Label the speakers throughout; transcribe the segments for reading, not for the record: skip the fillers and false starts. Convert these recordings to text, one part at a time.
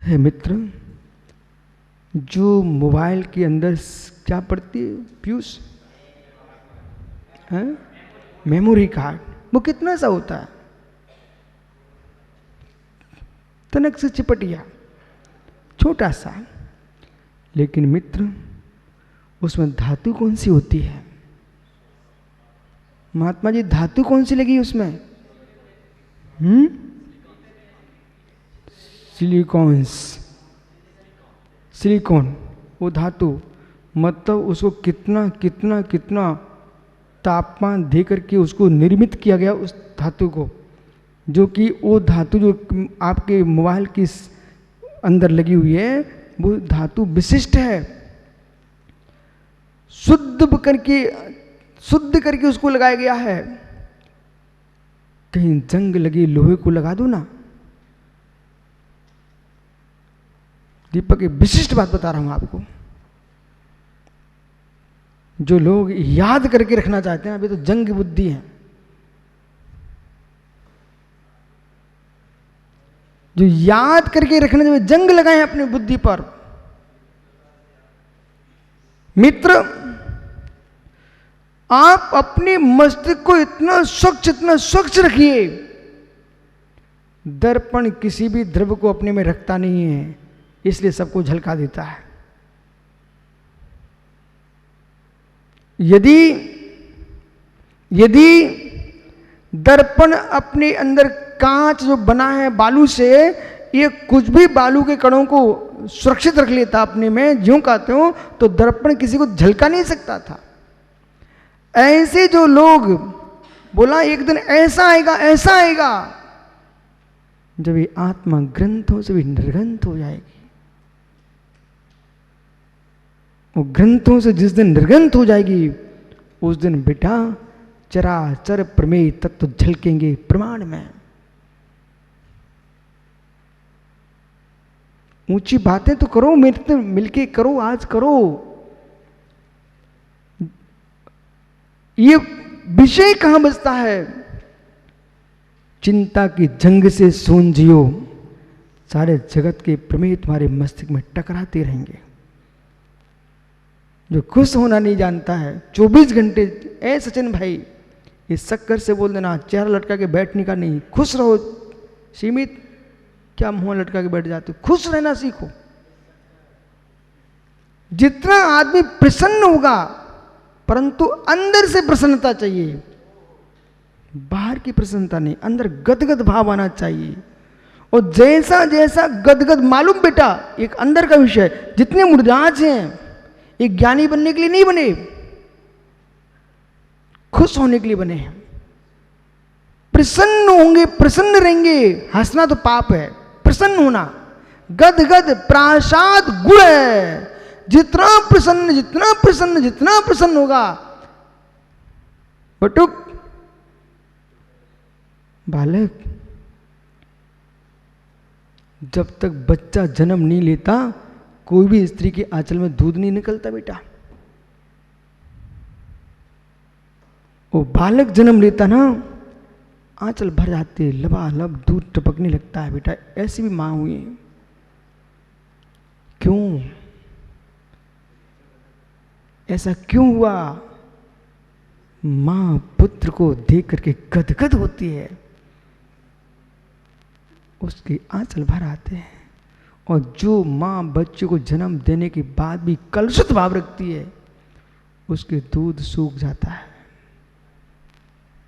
Speaker 1: है मित्र, जो मोबाइल के अंदर क्या पड़ती है पीयूष, मेमोरी कार्ड, वो कितना सा होता है, तनक से चिपटिया, छोटा सा। लेकिन मित्र उसमें धातु कौन सी होती है? महात्मा जी धातु कौन सी लगी उसमें? सिलिकॉन, वो धातु। मतलब उसको कितना कितना कितना तापमान दे करके उसको निर्मित किया गया उस धातु को, जो कि वो धातु जो आपके मोबाइल के अंदर लगी हुई है वो धातु विशिष्ट है। शुद्ध करके उसको लगाया गया है। कहीं जंग लगी लोहे को लगा दो ना। दीपक एक विशिष्ट बात बता रहा हूं आपको, जो लोग याद करके रखना चाहते हैं, अभी तो जंग की बुद्धि है। जो याद करके रखने में जंग लगाए अपनी बुद्धि पर। मित्र, आप अपने मस्तिष्क को इतना स्वच्छ रखिए। दर्पण किसी भी द्रव्य को अपने में रखता नहीं है, इसलिए सबको झलका देता है। यदि दर्पण अपने अंदर कांच जो बना है बालू से, ये कुछ भी बालू के कणों को सुरक्षित रख लेता अपने में, ज्यों कहते हो, तो दर्पण किसी को झलका नहीं सकता था। ऐसे जो लोग बोला एक दिन ऐसा आएगा जब ये आत्मा ग्रंथों से भी निर्ग्रंथ हो जाएगी। वो ग्रंथों से जिस दिन निर्ग्रंथ हो जाएगी, उस दिन बेटा चराचर प्रमेय तत्व झलकेंगे प्रमाण में। ऊंची बातें तो करो, मिलके करो, आज करो। ये विषय कहां बचता है? चिंता की जंग से सूंझियो, सारे जगत के प्रमेय तुम्हारे मस्तिष्क में टकराते रहेंगे। जो खुश होना नहीं जानता है 24 घंटे, सचिन भाई इस शक्कर से बोल देना, चेहरा लटका के बैठने का नहीं, खुश रहो। सीमित क्या मुंह लटका के बैठ जाते हो? खुश रहना सीखो। जितना आदमी प्रसन्न होगा, परंतु अंदर से प्रसन्नता चाहिए, बाहर की प्रसन्नता नहीं, अंदर गदगद भाव आना चाहिए। और जैसा जैसा गदगद, मालूम बेटा एक अंदर का विषय, जितने मुर्दाज हैं एक ज्ञानी बनने के लिए नहीं बने, खुश होने के लिए बने हैं। प्रसन्न होंगे, प्रसन्न रहेंगे। हंसना तो पाप है, प्रसन्न होना गदगद प्रासाद गुण है। जितना प्रसन्न होगा, बटुक बालक जब तक बच्चा जन्म नहीं लेता, कोई भी स्त्री के आंचल में दूध नहीं निकलता बेटा। वो बालक जन्म लेता ना, आंचल भर जाते, लबालब दूध टपकने लगता है बेटा। ऐसी भी मां हुई है। क्यों? ऐसा क्यों हुआ? मां पुत्र को देख करके गदगद होती है, उसके आंचल भर आते हैं। और जो मां बच्चे को जन्म देने के बाद भी कलुषित भाव रखती है, उसके दूध सूख जाता है,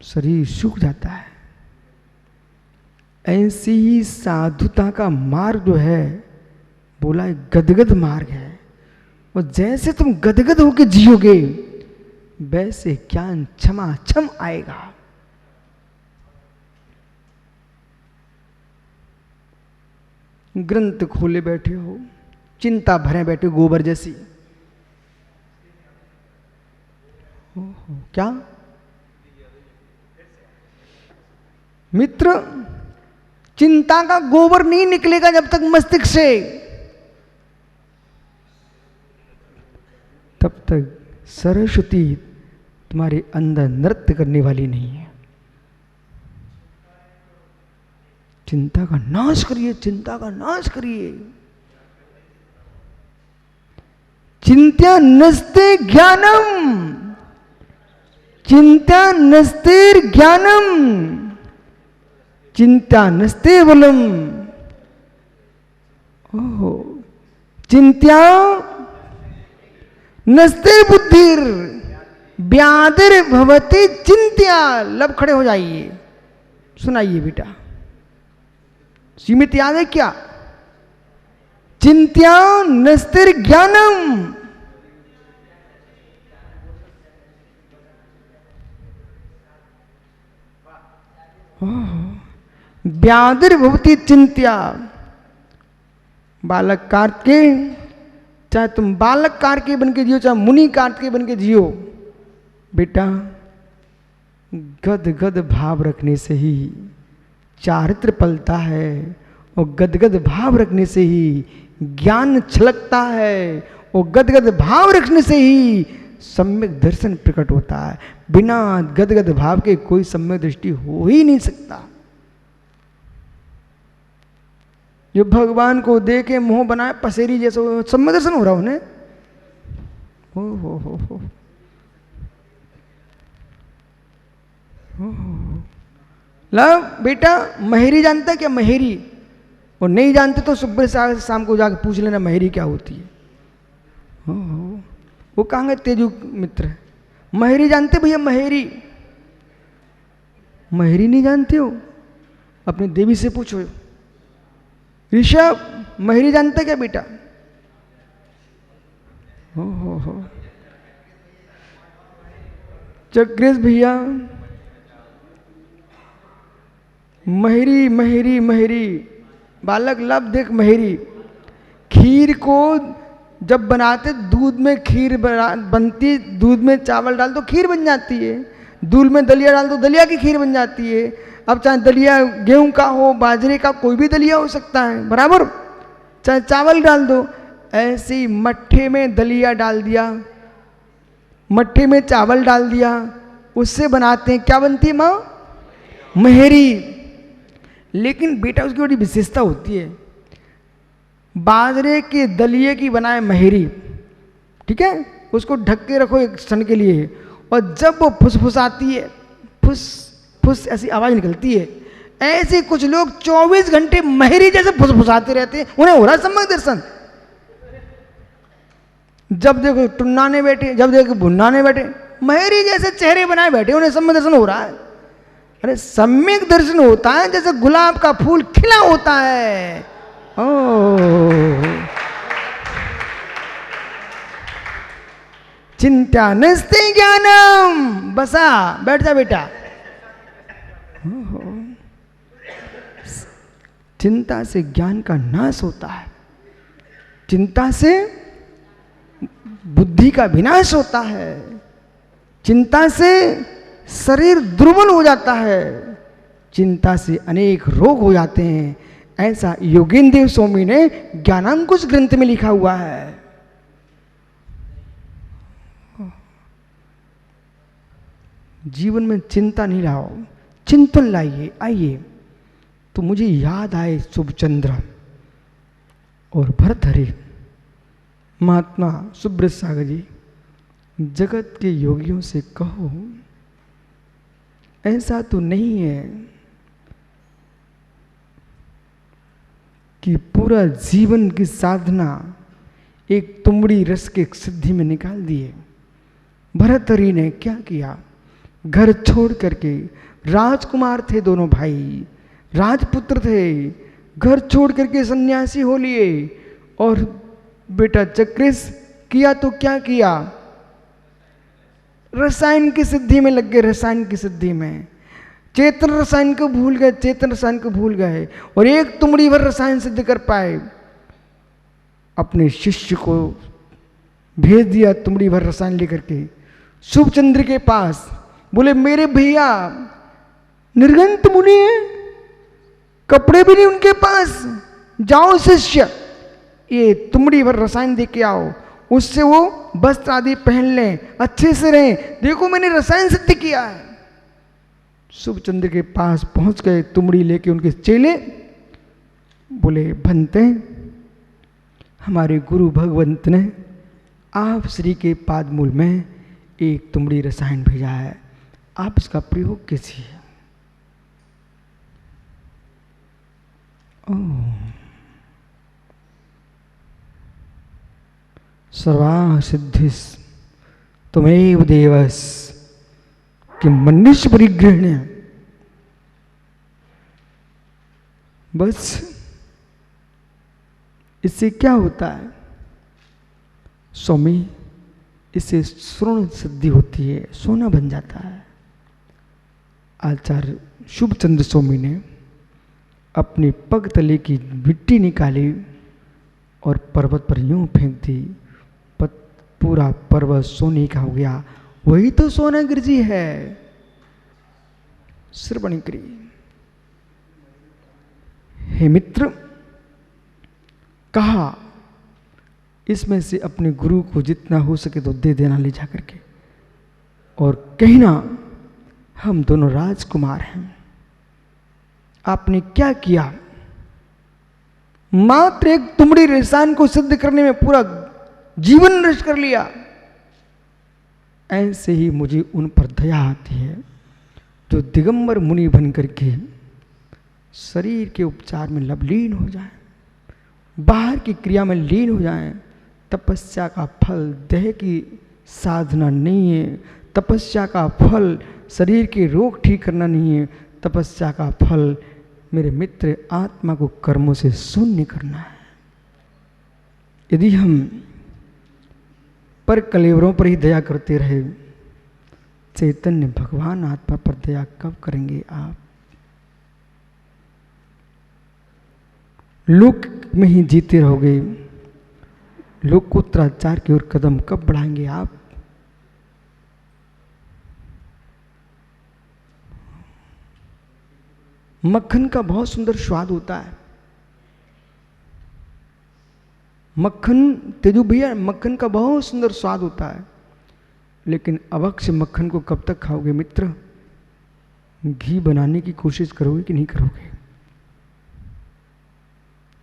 Speaker 1: शरीर सूख जाता है। ऐसी ही साधुता का मार्ग जो है, बोला गदगद मार्ग है। और जैसे तुम गदगद होकर जियोगे, वैसे ज्ञान क्षम आएगा। ग्रंथ खोले बैठे हो, चिंता भरे बैठे हो गोबर जैसी। क्या मित्र, चिंता का गोबर नहीं निकलेगा जब तक मस्तिष्क से, तब तक सरस्वती तुम्हारे अंदर नृत्य करने वाली नहीं है। चिंता का नाश करिए, चिंता का नाश करिए। चिंत्या नस्ते ज्ञानम, चिंत्या नस्तेर ज्ञानम, चिंत्या नस्ते बलम। ओहो, चिंत्या नस्तेर बुद्धिर व्याधिर भवती चिंत्या। लब खड़े हो जाइए, सुनाइए बेटा। सीमित याद है क्या? चिंत्या नस्तिर ज्ञानम, व्याधिर भवती चिंत्या। बालक कार्तिकेय, चाहे तुम बालक कार्तिकेय बन के जियो, चाहे मुनि कार्तिकेय बन के जियो, बेटा गद गद भाव रखने से ही चारित्र पलता है, और गदगद भाव रखने से ही ज्ञान छलकता है, और गदगद भाव रखने से ही सम्यक दर्शन प्रकट होता है। बिना गदगद भाव के कोई सम्यक दृष्टि हो ही नहीं सकता। जो भगवान को देखे मुंह बनाए पसेरी जैसा सम्यक दर्शन हो रहा उन्हें। हो लब बेटा, महेरी जानता है क्या? महेरी, और नहीं जानते तो सुबह से शाम को जाके पूछ लेना महेरी क्या होती है। वो कहांगे तेजु मित्र, महेरी जानते भैया? महेरी, महेरी नहीं जानते हो? अपनी देवी से पूछो। ऋषभ, महेरी जानते क्या बेटा? हो चक्रेश भैया, महेरी महेरी महेरी। बालक लब देख, महेरी खीर को जब बनाते दूध में खीर बनती, दूध में चावल डाल तो खीर बन जाती है, दूध में दलिया डाल तो दलिया की खीर बन जाती है। अब चाहे दलिया गेहूं का हो, बाजरे का, कोई भी दलिया हो सकता है, बराबर, चाहे चावल डाल दो। ऐसे ही मट्ठे में दलिया डाल दिया, मट्ठे में चावल डाल दिया, उससे बनाते हैं, क्या बनती है माँ? महेरी। लेकिन बेटा उसकी बड़ी विशेषता होती है, बाजरे के दलिए की बनाए महेरी, ठीक है, उसको ढक के रखो एक क्षण के लिए, और जब वो फुसफुसाती है, फुस फुस ऐसी आवाज निकलती है, ऐसे कुछ लोग 24 घंटे महेरी जैसे फुसफुसाते रहते हैं, उन्हें हो रहा है सम्यक दर्शन। जब देखो टुन्नाने बैठे, जब देखो भुन्नाने बैठे, महेरी जैसे चेहरे बनाए बैठे, उन्हें सम्यक दर्शन हो रहा है। अरे सम्यक दर्शन होता है जैसे गुलाब का फूल खिला होता है। चिंता नस्ते ज्ञानम। बसा, बैठ जा बेटा। चिंता से ज्ञान का नाश होता है, चिंता से बुद्धि का विनाश होता है, चिंता से शरीर दुर्बल हो जाता है, चिंता से अनेक रोग हो जाते हैं। ऐसा योगेंद्र देव स्वामी ने ज्ञानांकुश ग्रंथ में लिखा हुआ है। जीवन में चिंता नहीं लाओ, चिंतन लाइए। आइए, तो मुझे याद आए शुभचंद्र और भरतहरि, महात्मा सुब्रत सागर जी। जगत के योगियों से कहो, ऐसा तो नहीं है कि पूरा जीवन की साधना एक तुमड़ी रस के सिद्धि में निकाल दिए। भरतहरि ने क्या किया? घर छोड़ करके, राजकुमार थे दोनों भाई, राजपुत्र थे, घर छोड़ करके सन्यासी हो लिए। और बेटा चक्रेश किया तो क्या किया? रसायन की सिद्धि में लग गए, रसायन की सिद्धि में। चेतन रसायन को भूल गए, चेतन रसायन को भूल गए, और एक तुमड़ी भर रसायन सिद्ध कर पाए। अपने शिष्य को भेज दिया तुमड़ी भर रसायन लेकर के शुभचंद्र के पास। बोले मेरे भैया निर्गंत मुनि है, कपड़े भी नहीं उनके पास, जाओ शिष्य ये तुमड़ी भर रसायन दे के आओ, उससे वो वस्त्र आदि पहन लें, अच्छे से रहें। देखो मैंने रसायन सिद्ध किया है। शुभचंद्र के पास पहुंच गए तुमड़ी लेके उनके चेले। बोले भंते, हमारे गुरु भगवंत ने आप श्री के पादमूल में एक तुमड़ी रसायन भेजा है, आप इसका प्रयोग कीजिए। सर्वा सिद्धिस तुमेव देवस कि मनुष्य परिग्रहण। बस इससे क्या होता है स्वामी, इससे स्वर्ण सिद्धि होती है, सोना बन जाता है। आचार्य शुभचंद्र स्वामी ने अपने पग तले की मिट्टी निकाली और पर्वत पर यूं फेंक दी, पूरा पर्वत सोने का हो गया। वही तो सोनागिरी जी है। श्रवणगिरी। हे मित्र, कहा इसमें से अपने गुरु को जितना हो सके तो दे देना ले जा करके, और कहना हम दोनों राजकुमार हैं। आपने क्या किया, मात्र एक तुमड़ी रसायन को सिद्ध करने में पूरा जीवन नष्ट कर लिया। ऐसे ही मुझे उन पर दया आती है जो दिगंबर मुनि बन करके शरीर के उपचार में लीन हो जाए, बाहर की क्रिया में लीन हो जाए। तपस्या का फल देह की साधना नहीं है, तपस्या का फल शरीर के रोग ठीक करना नहीं है, तपस्या का फल मेरे मित्र आत्मा को कर्मों से शून्य करना है। यदि हम पर कलेवरों पर ही दया करते रहे, चैतन्य भगवान आत्मा पर दया कब करेंगे आप? लोक में ही जीते रहोगे, लोकोत्तराचार की ओर कदम कब बढ़ाएंगे आप? मक्खन का बहुत सुंदर स्वाद होता है। मक्खन, तेजू भैया, मक्खन का बहुत सुंदर स्वाद होता है, लेकिन अवश्य मक्खन को कब तक खाओगे मित्र? घी बनाने की कोशिश करोगे कि नहीं करोगे?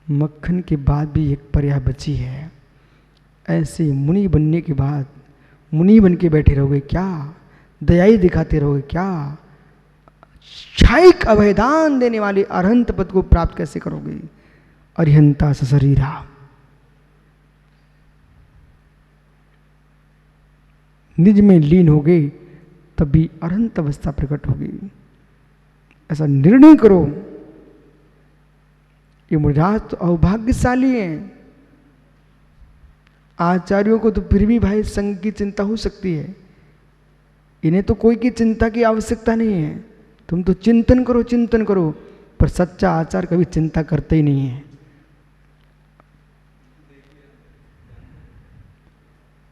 Speaker 1: मक्खन के बाद भी एक पर्याय बची है। ऐसे मुनि बनने के बाद मुनि बन के बैठे रहोगे क्या? दयाई दिखाते रहोगे क्या? क्षायिक अभयदान देने वाले अरहंत पद को प्राप्त कैसे करोगे? अरिहंता सशरीरा। निज में लीन हो गए तभी अरहंत अवस्था प्रकट होगी। ऐसा निर्णय करो। ये मुराद तो अभाग्यशाली हैं। आचार्यों को तो फिर भी भाई संग की चिंता हो सकती है, इन्हें तो कोई की चिंता की आवश्यकता नहीं है। तुम तो चिंतन करो, चिंतन करो, पर सच्चा आचार्य कभी चिंता करते ही नहीं है।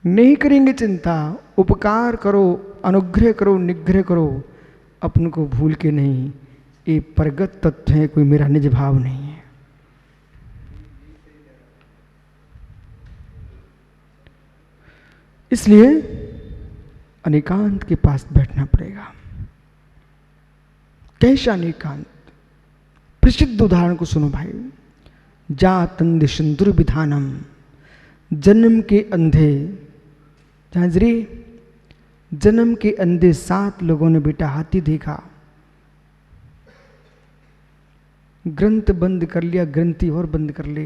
Speaker 1: नहीं करेंगे चिंता, उपकार करो, अनुग्रह करो, निग्रह करो, अपन को भूल के नहीं। ये प्रगत तत्व है, कोई मेरा निज भाव नहीं है। इसलिए अनेकांत के पास बैठना पड़ेगा। कैसा अनेकांत? प्रसिद्ध उदाहरण को सुनो भाई। जातंद सिंदूर विधानम, जन्म के अंधे, झांझरी, जन्म के अंधे 7 लोगों ने बेटा हाथी देखा, ग्रंथ बंद कर लिया, ग्रंथि और बंद कर ले।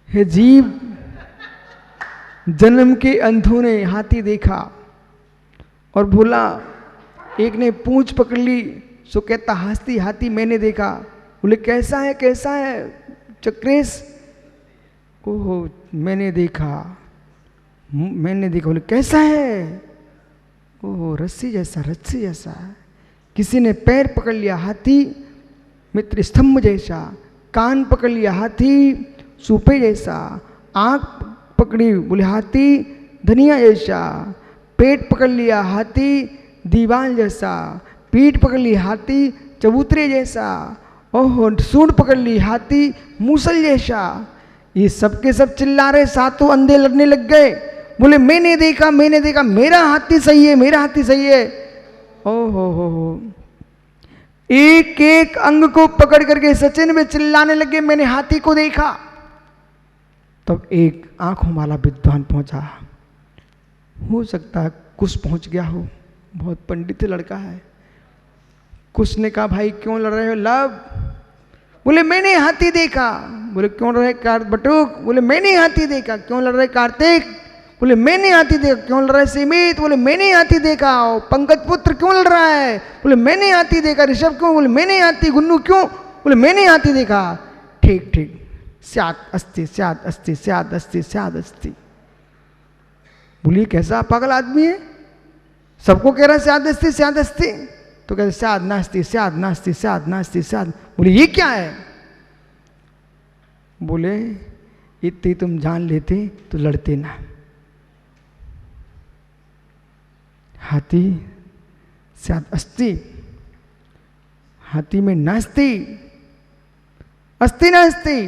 Speaker 1: हे जीव, जन्म के अंधों ने हाथी देखा और बोला, एक ने पूंछ पकड़ ली, सो कहता हाथी हाथी मैंने देखा। बोले कैसा है, कैसा है चक्रेश? ओहो मैंने देखा, मैंने देखा। बोले कैसा है? ओहो रस्सी जैसा, रस्सी जैसा। किसी ने पैर पकड़ लिया, हाथी मित्र स्तंभ जैसा। कान पकड़ लिया, हाथी सूपे जैसा। आँख पकड़ी, बोले हाथी धनिया जैसा। पेट पकड़ लिया, हाथी दीवाल जैसा। पीठ पकड़ ली, हाथी चबूतरे जैसा। ओहो सूंड पकड़ ली, हाथी मूसल जैसा। ये सब के सब चिल्ला रहे, 7 अंधे लड़ने लग गए। बोले मैंने देखा, मैंने देखा, मेरा हाथी सही है, मेरा हाथी सही है। ओहो हो, एक एक अंग को पकड़ करके सचिन में चिल्लाने लगे, मैंने हाथी को देखा। तब एक आंखों वाला विद्वान पहुंचा, हो सकता है कुछ पहुंच गया हो, बहुत पंडित लड़का है। कुछ ने कहा भाई क्यों लड़ रहे हो लव? बोले मैंने हाथी देखा। बोले क्यों लड़ रहे बटुक? बोले मैंने हाथी देखा। क्यों लड़ रहे कार्तिक? बोले मैंने हाथी देखा। क्यों लड़ रहा है सीमित? बोले मैंने हाथी देखा। पंकज पुत्र क्यों लड़ रहा है? बोले मैंने हाथी देखा। ऋषभ क्यों? बोले मैंने हाथी। गुन्नू क्यों? बोले मैंने हाथी देखा। ठीक ठीक, स्यात् अस्ति स्यात् अस्ति स्यात् अस्ति स्यात् अस्ति। बोलिए कैसा पागल आदमी है, सबको कह रहा है स्यात् अस्ति स्यात् अस्ति, तो कहते स्यात् नास्ति स्यात् नास्ति स्यात् नास्ति स्यात्। बोले ये क्या है? बोले इतनी तुम जान लेते तो लड़ते ना। हाथी स्यात् अस्ति, हाथी में नास्ति, अस्ति नास्ति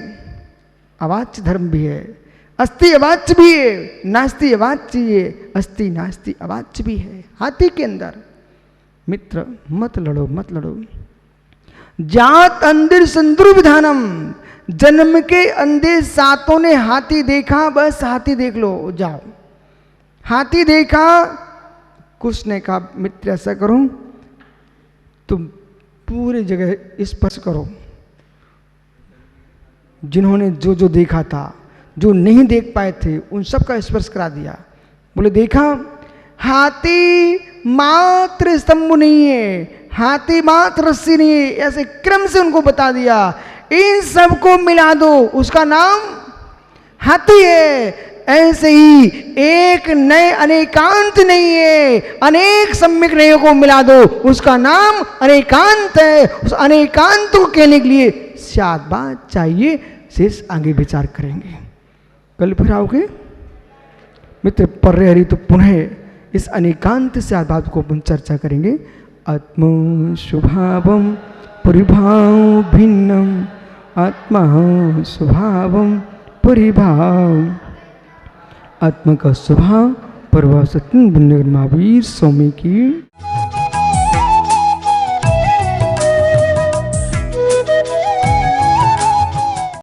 Speaker 1: अवाच्य धर्म भी है, अस्ति अवाच्य भी है, नास्ति अवाच्य है, अस्ति नास्ति अवाच्य भी है हाथी के अंदर। मित्र मत लड़ो मत लड़ो। जात अंधेर संदुर विधानम, जन्म के अंधे सातों ने हाथी देखा, बस हाथी देख लो जाओ। हाथी देखा, कुछ ने कहा मित्र ऐसा करो तुम पूरी जगह स्पर्श करो, जिन्होंने जो जो देखा था, जो नहीं देख पाए थे उन सब का स्पर्श करा दिया। बोले देखा हाथी मात्र स्तंभ नहीं है, हाथी मात्र रस्सी नहीं है, ऐसे क्रम से उनको बता दिया। इन सबको मिला दो उसका नाम हाथी है। ऐसे ही एक नए अनेकांत नहीं है, अनेक सम्यक नयों को मिला दो उसका नाम अनेकांत है। उस अनेकांत को कहने के लिए स्यात् बात चाहिए, शेष आगे विचार करेंगे। कल फिर आओगे मित्र पर्य हरि, तो पुनः इस अनेकांत स्यात् बात को अपन चर्चा करेंगे। आत्म स्वभावम परिभाव भिन्नम, आत्मा स्वभावम परिभाव, आत्मा का स्वभाव परवा सत्य महावीर स्वामी की।